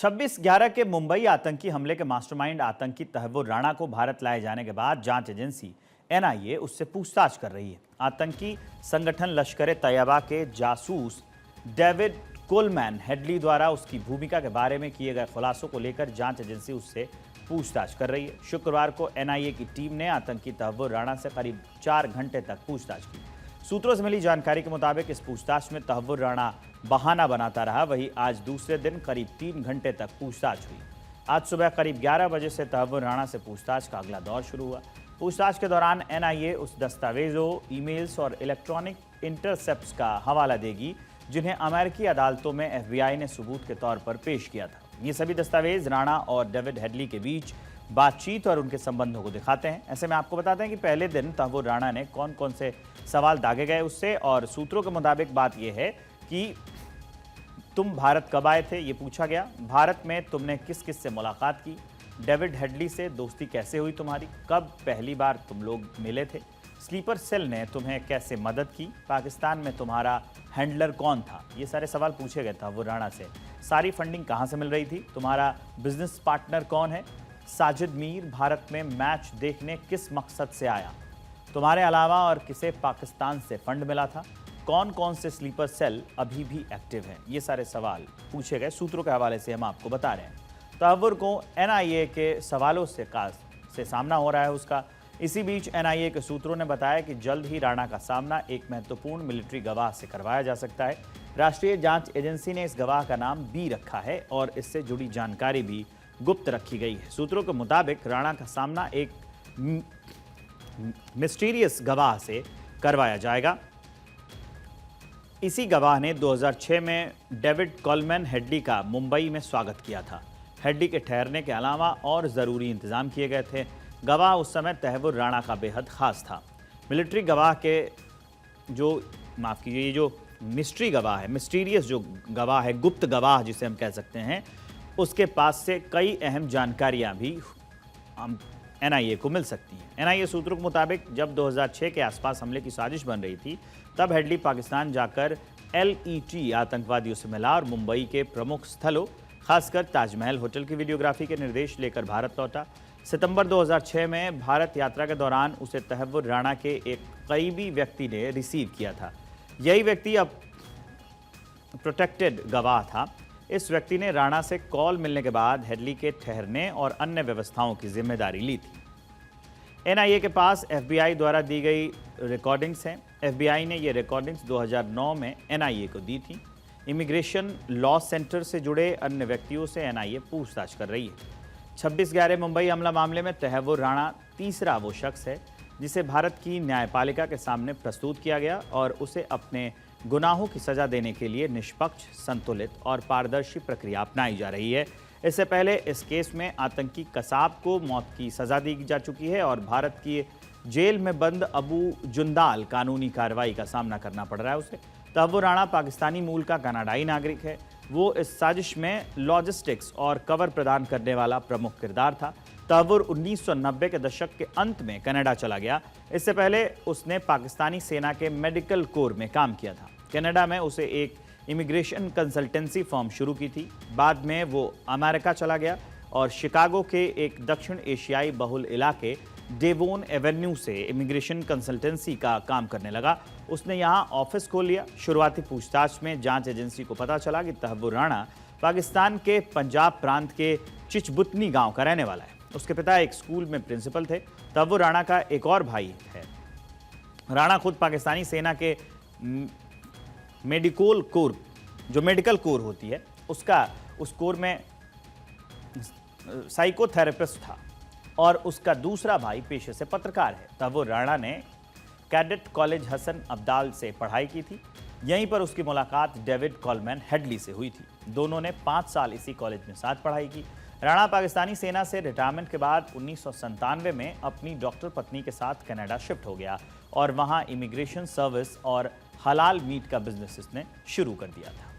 26/11 के मुंबई आतंकी हमले के मास्टरमाइंड आतंकी तहव्वुर राणा को भारत लाए जाने के बाद जांच एजेंसी एनआईए उससे पूछताछ कर रही है। आतंकी संगठन लश्कर-ए-तैयबा के जासूस डेविड कोलमैन हेडली द्वारा उसकी भूमिका के बारे में किए गए खुलासों को लेकर जांच एजेंसी उससे पूछताछ कर रही है। शुक्रवार को एनआईए की टीम ने आतंकी तहव्वुर राणा से करीब 4 घंटे तक पूछताछ की। सूत्रों से मिली जानकारी के मुताबिक इस पूछताछ में तहव्वुर राणा बहाना बनाता रहा। वहीं आज दूसरे दिन करीब 3 घंटे तक पूछताछ हुई। आज सुबह करीब 11 बजे से तहव्वुर राणा से पूछताछ का अगला दौर शुरू हुआ। पूछताछ के दौरान एनआईए उस दस्तावेजों, ईमेल्स और इलेक्ट्रॉनिक इंटरसेप्ट्स का हवाला देगी जिन्हें अमेरिकी अदालतों में एफबीआई ने सबूत के तौर पर पेश किया था। ये सभी दस्तावेज राणा और डेविड हेडली के बीच बातचीत और उनके संबंधों को दिखाते हैं। ऐसे में आपको बताते हैं कि पहले दिन तहव्वुर राणा ने कौन कौन से सवाल दागे गए उससे, और सूत्रों के मुताबिक बात यह है कि तुम भारत कब आए थे, ये पूछा गया। भारत में तुमने किस किस से मुलाकात की, डेविड हेडली से दोस्ती कैसे हुई तुम्हारी, कब पहली बार तुम लोग मिले थे, स्लीपर सेल ने तुम्हें कैसे मदद की, पाकिस्तान में तुम्हारा हैंडलर कौन था। ये सारे सवाल पूछे गए तहव्वुर राणा से। सारी फंडिंग कहाँ से मिल रही थी, तुम्हारा बिजनेस पार्टनर कौन है, साजिद मीर भारत में मैच देखने किस मकसद से आया, तुम्हारे अलावा और किसे पाकिस्तान से फंड मिला था, कौन कौन से स्लीपर सेल अभी भी एक्टिव हैं। ये सारे सवाल पूछे गए। सूत्रों के हवाले से हम आपको बता रहे हैं। तहव्वुर को एनआईए के सवालों से सामना हो रहा है उसका। इसी बीच एनआईए के सूत्रों ने बताया कि जल्द ही राणा का सामना एक महत्वपूर्ण मिलिट्री गवाह से करवाया जा सकता है। राष्ट्रीय जांच एजेंसी ने इस गवाह का नाम बी रखा है और इससे जुड़ी जानकारी भी गुप्त रखी गई है। सूत्रों के मुताबिक राणा का सामना एक मिस्टीरियस गवाह से करवाया जाएगा। इसी गवाह ने 2006 में डेविड कोलमैन हेडली का मुंबई में स्वागत किया था। हेडली के ठहरने के अलावा और ज़रूरी इंतजाम किए गए थे। गवाह उस समय तहव्वुर राणा का बेहद ख़ास था। मिलिट्री गवाह के ये जो मिस्ट्री गवाह है, मिस्टीरियस जो गवाह है, गुप्त गवाह जिसे हम कह सकते हैं, उसके पास से कई अहम जानकारियां भी एनआईए को मिल सकती हैं। एनआईए सूत्रों के मुताबिक जब 2006 के आसपास हमले की साजिश बन रही थी, तब हेडली पाकिस्तान जाकर एलईटी आतंकवादियों से मिला और मुंबई के प्रमुख स्थलों, खासकर ताजमहल होटल की वीडियोग्राफी के निर्देश लेकर भारत लौटा। सितंबर 2006 में भारत यात्रा के दौरान उसे तहव्वुर राणा के एक करीबी व्यक्ति ने रिसीव किया था। यही व्यक्ति अब प्रोटेक्टेड गवाह था। इस व्यक्ति ने राणा से कॉल मिलने के बाद हेडली के ठहरने और अन्य व्यवस्थाओं की जिम्मेदारी ली थी। एनआईए के पास एफबीआई द्वारा दी गई रिकॉर्डिंग्स हैं। एफबीआई ने ये रिकॉर्डिंग्स 2009 में एनआईए को दी थी। इमिग्रेशन लॉ सेंटर से जुड़े अन्य व्यक्तियों से एनआईए पूछताछ कर रही है। 26/11 मुंबई हमला मामले में तहव्वुर राणा तीसरा वो शख्स है जिसे भारत की न्यायपालिका के सामने प्रस्तुत किया गया और उसे अपने गुनाहों की सजा देने के लिए निष्पक्ष, संतुलित और पारदर्शी प्रक्रिया अपनाई जा रही है। इससे पहले इस केस में आतंकी कसाब को मौत की सजा दी जा चुकी है और भारत की जेल में बंद अबू जुंदाल कानूनी कार्रवाई का सामना करना पड़ रहा है उसे। तहव्वुर राणा पाकिस्तानी मूल का कनाडाई नागरिक है। वो इस साजिश में लॉजिस्टिक्स और कवर प्रदान करने वाला प्रमुख किरदार था। तहव्वुर 1990 के दशक के अंत में कनाडा चला गया। इससे पहले उसने पाकिस्तानी सेना के मेडिकल कोर में काम किया था। कनाडा में उसे एक इमिग्रेशन कंसल्टेंसी फर्म शुरू की थी। बाद में वो अमेरिका चला गया और शिकागो के एक दक्षिण एशियाई बहुल इलाके डेवोन एवेन्यू से इमिग्रेशन कंसल्टेंसी का काम करने लगा। उसने यहाँ ऑफिस खोल लिया। शुरुआती पूछताछ में जांच एजेंसी को पता चला कि तहव्वुर राणा पाकिस्तान के पंजाब प्रांत के चिचबुतनी गांव का रहने वाला है। उसके पिता एक स्कूल में प्रिंसिपल थे। तहव्वुर राणा का एक और भाई है। राणा खुद पाकिस्तानी सेना के मेडिकल कोर, जो मेडिकल कोर होती है, उस कोर में साइकोथेरेपिस्ट था और उसका दूसरा भाई पेशे से पत्रकार है। तहव्वुर राणा ने कैडेट कॉलेज हसन अब्दाल से पढ़ाई की थी। यहीं पर उसकी मुलाकात डेविड कोलमैन हेडली से हुई थी। दोनों ने 5 साल इसी कॉलेज में साथ पढ़ाई की। राणा पाकिस्तानी सेना से रिटायरमेंट के बाद 1997 में अपनी डॉक्टर पत्नी के साथ कनाडा शिफ्ट हो गया और वहां इमिग्रेशन सर्विस और हलाल मीट का बिजनेस इसने शुरू कर दिया था।